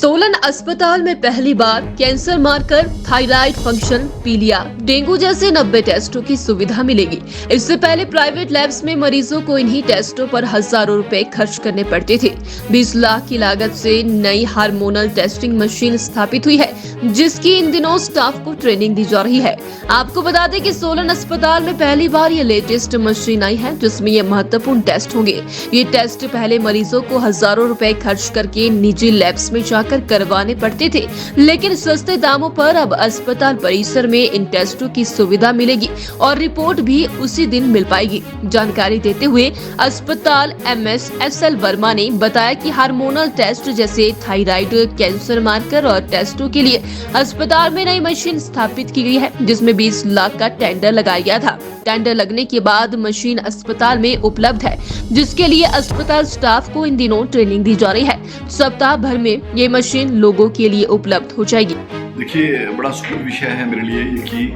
सोलन अस्पताल में पहली बार कैंसर मार्कर, थायराइड फंक्शन, पीलिया, डेंगू जैसे 90 टेस्टों की सुविधा मिलेगी। इससे पहले प्राइवेट लैब्स में मरीजों को इन्हीं टेस्टों पर हजारों रुपए खर्च करने पड़ते थे। 20 लाख की लागत से नई हार्मोनल टेस्टिंग मशीन स्थापित हुई है, जिसकी इन दिनों स्टाफ को ट्रेनिंग दी जा रही है। आपको बता दें कि सोलन अस्पताल में पहली बार ये लेटेस्ट मशीन आई है, जिसमें ये महत्वपूर्ण टेस्ट होंगे। ये टेस्ट पहले मरीजों को हजारों रुपए खर्च करके निजी लैब्स में जाकर करवाने पड़ते थे, लेकिन सस्ते दामों पर अब अस्पताल परिसर में इन टेस्टों की सुविधा मिलेगी और रिपोर्ट भी उसी दिन मिल पाएगी। जानकारी देते हुए अस्पताल MSSL वर्मा ने बताया कि हार्मोनल टेस्ट जैसे थायराइड, कैंसर मार्कर और टेस्टों के लिए अस्पताल में नई मशीन स्थापित की गई है, जिसमें 20 लाख का टेंडर लगाया गया था। टेंडर लगने के बाद मशीन अस्पताल में उपलब्ध है, जिसके लिए अस्पताल स्टाफ को इन दिनों ट्रेनिंग दी जा रही है। सप्ताह भर में ये मशीन लोगों के लिए उपलब्ध हो जाएगी। देखिए, बड़ा सुखद विषय है मेरे लिए ये कि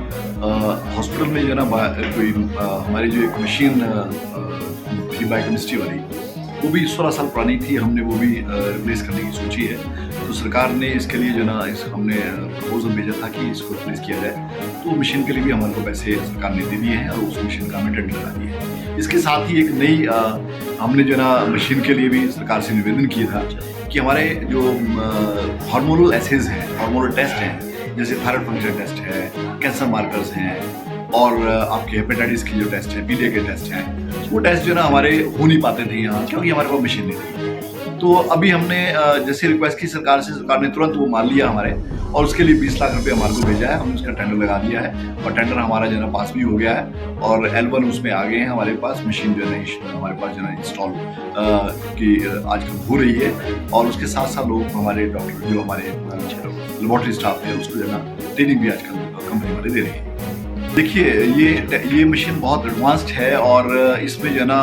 हॉस्पिटल में जो है ना कोई हमारी जो एक मशीन थी बायोकेमिस्ट्री वाली, वो भी 16 साल पुरानी थी। हमने वो भी रिप्लेस करने की सोची है। तो सरकार ने इसके लिए जो ना हमने प्रपोजल भेजा था कि इसको रिप्लेस किया जाए। तो मशीन के लिए भी हमारे को पैसे सरकार ने दे दिए हैं और उस मशीन का हमें टेंडर लगा दिया है। इसके साथ ही एक नई हमने जो ना मशीन के लिए भी सरकार से निवेदन किया था कि हमारे जो हार्मोनल एसेज हैं, हार्मोनल टेस्ट हैं, जैसे थायराइड फंक्शन टेस्ट है, कैंसर मार्कर्स हैं और आपके हेपेटाइटिस की जो टेस्ट है, पीलिया के टेस्ट हैं, वो टेस्ट जो ना हमारे हो नहीं पाते थे यहाँ, क्योंकि हमारे पास मशीन नहीं थी। तो अभी हमने जैसे रिक्वेस्ट की सरकार से, सरकार ने तुरंत वो मान लिया हमारे, और उसके लिए 20 लाख रुपए हमारे को भेजा है। हमने उसका टेंडर लगा दिया है और टेंडर हमारा जो है पास भी हो गया है और L1 उसमें आ गए हैं हमारे पास। मशीन जो है हमारे पास जो है इंस्टॉल की आजकल हो रही है और उसके साथ साथ लोग हमारे डॉक्टर जो हमारे लेबोरेटरी स्टाफ है उसको जो है ना ट्रेनिंग भी आजकल कंपनी वाले दे रही है। देखिए, ये मशीन बहुत एडवांस्ड है और इसमें जो है ना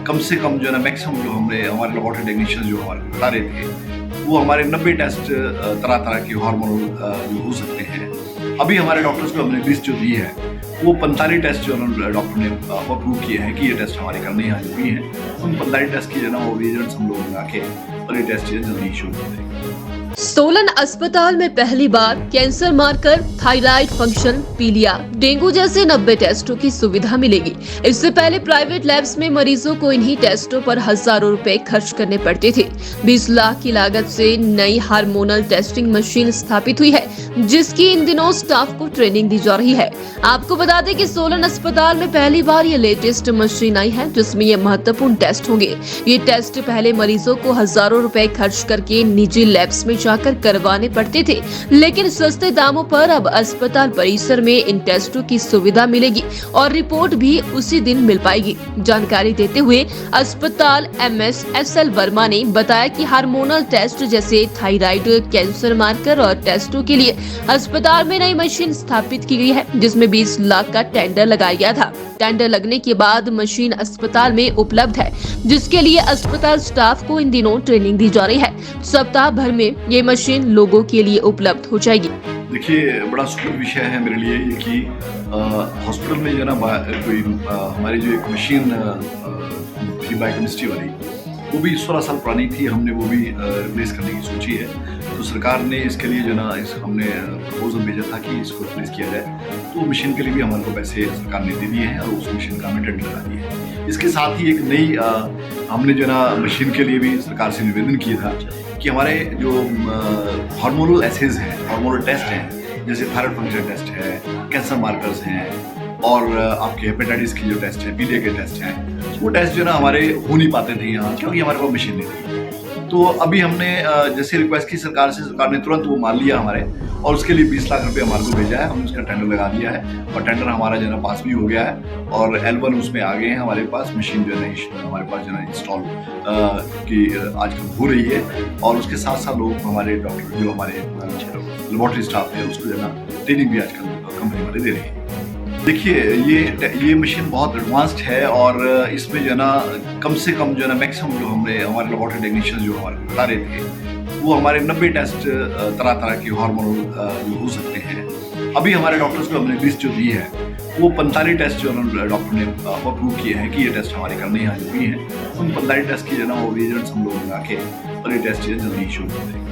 कम से कम जो है ना मैक्सिमम जो हमारे लेबोरेटरी टेक्नीशियन जो हमारे बता रहे थे, वो हमारे 90 टेस्ट तरह तरह के हार्मोनल जो हो सकते हैं। अभी हमारे डॉक्टर्स को हमने लिस्ट जो दी है, वो 45 टेस्ट जो डॉक्टर ने अप्रूव किए हैं कि ये टेस्ट हमारे करने यहाँ जरूरी है। उन 45 टेस्ट की जो ना वो रिजल्ट हम लोग लगा के और ये टेस्ट जल्दी शुरू कर देंगे। सोलन अस्पताल में पहली बार कैंसर मार्कर, थायराइड फंक्शन, पीलिया, डेंगू जैसे 90 टेस्टों की सुविधा मिलेगी। इससे पहले प्राइवेट लैब्स में मरीजों को इन्हीं टेस्टों पर हजारों रुपए खर्च करने पड़ते थे। 20 लाख की लागत से नई हार्मोनल टेस्टिंग मशीन स्थापित हुई है, जिसकी इन दिनों स्टाफ को ट्रेनिंग दी जा रही है। आपको बता दें कि सोलन अस्पताल में पहली बार ये लेटेस्ट मशीन आई है, जिसमें ये महत्वपूर्ण टेस्ट होंगे। ये टेस्ट पहले मरीजों को हजारों रुपए खर्च करके निजी लैब्स में जाकर करवाने पड़ते थे, लेकिन सस्ते दामों पर अब अस्पताल परिसर में इन टेस्टों की सुविधा मिलेगी और रिपोर्ट भी उसी दिन मिल पाएगी। जानकारी देते हुए अस्पताल MSSL वर्मा ने बताया कि हार्मोनल टेस्ट जैसे थायराइड, कैंसर मार्कर और टेस्टों के लिए अस्पताल में नई मशीन स्थापित की गई है, जिसमें 20 लाख का टेंडर लगाया गया था। टेंडर लगने के बाद मशीन अस्पताल में उपलब्ध है, जिसके लिए अस्पताल स्टाफ को इन दिनों ट्रेनिंग दी जा रही है। सप्ताह भर में ये मशीन लोगों के लिए उपलब्ध हो जाएगी। देखिए, बड़ा सुखद विषय है मेरे लिए ये कि हॉस्पिटल में जो ना कोई हमारी जो एक मशीन थी बायोकेमिस्ट्री वाली, वो भी 16 साल पुरानी थी। हमने वो भी रिप्लेस करने की सोची है। तो सरकार ने इसके लिए जो ना हमने प्रपोजल भेजा था कि इसको रिप्लेस किया जाए। तो मशीन के लिए भी हमारे को पैसे सरकार ने दे दिए हैं और उस मशीन का हमें टेंडर लगा दिया है। इसके साथ ही एक नई हमने जो ना मशीन के लिए भी सरकार से निवेदन किया था कि हमारे जो हार्मोनल एसेज हैं, हार्मोनल टेस्ट हैं, जैसे थायराइड फंक्शन टेस्ट है, कैंसर मार्कर्स हैं और आपके हेपेटाइटिस की जो टेस्ट है, पीलिया के टेस्ट हैं, वो टेस्ट जो ना हमारे हो नहीं पाते थे यहाँ, क्योंकि हमारे पास मशीन नहीं थी। तो अभी हमने जैसे रिक्वेस्ट की सरकार से, सरकार ने तुरंत वो मान लिया हमारे, और उसके लिए 20 लाख रुपए हमारे को भेजा है। हमने उसका टेंडर लगा दिया है और टेंडर हमारा जो है पास भी हो गया है और L1 उसमें आ गए हैं हमारे पास। मशीन जो है हमारे पास जो है इंस्टॉल की आजकल हो रही है और उसके साथ साथ लोग हमारे डॉक्टर जो हमारे लेबोरेटरी स्टाफ है उसको जो है ना ट्रेनिंग भी आजकल कंपनी वाले दे रही है। देखिए, ये मशीन बहुत एडवांस्ड है और इसमें जो है ना कम से कम जो है ना मैक्सिमम जो हमारे लेबोरेटरी टेक्नीशियन जो हमारे बता रहे थे, वो हमारे 90 टेस्ट तरह तरह के हार्मोनल जो हो सकते हैं। अभी हमारे डॉक्टर्स को हमने लिस्ट जो दी है, वो 45 टेस्ट जो डॉक्टर ने अप्रूव किए हैं कि ये टेस्ट हमारे करने यहाँ जरूरी है। उन 45 टेस्ट की जो ना वो रिजल्ट हम लोग लगा के और ये टेस्ट जल्दी शुरू कर देंगे।